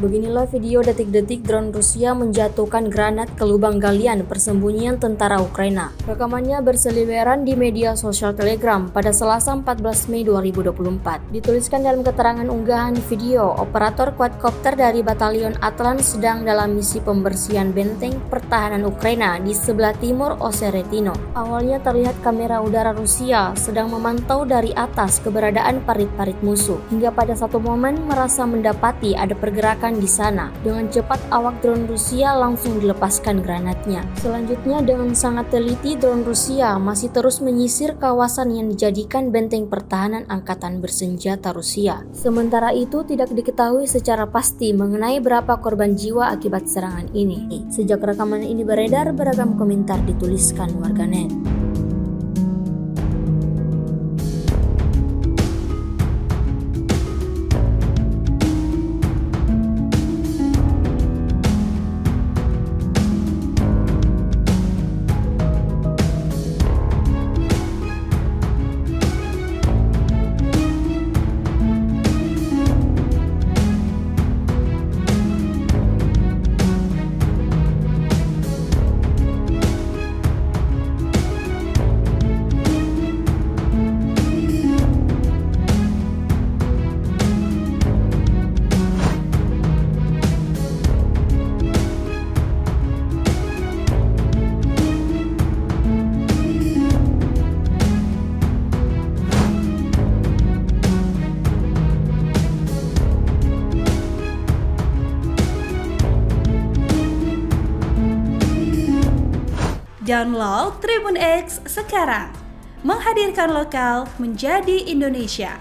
Beginilah video detik-detik drone Rusia menjatuhkan granat ke lubang galian persembunyian tentara Ukraina. Rekamannya berseliweran di media sosial Telegram pada Selasa 14 Mei 2024. Dituliskan dalam keterangan unggahan video, operator quadcopter dari Batalion Atlant sedang dalam misi pembersihan benteng pertahanan Ukraina di sebelah timur Oseretino. Awalnya terlihat kamera udara Rusia sedang memantau dari atas keberadaan parit-parit musuh, hingga pada satu momen merasa mendapati ada pergerakan di sana. Dengan cepat awak drone Rusia langsung dilepaskan granatnya. Selanjutnya dengan sangat teliti drone Rusia masih terus menyisir kawasan yang dijadikan benteng pertahanan angkatan bersenjata Rusia. Sementara itu tidak diketahui secara pasti mengenai berapa korban jiwa akibat serangan ini. Sejak rekaman ini beredar, beragam komentar dituliskan warganet. Download Tribun X sekarang, menghadirkan lokal menjadi Indonesia.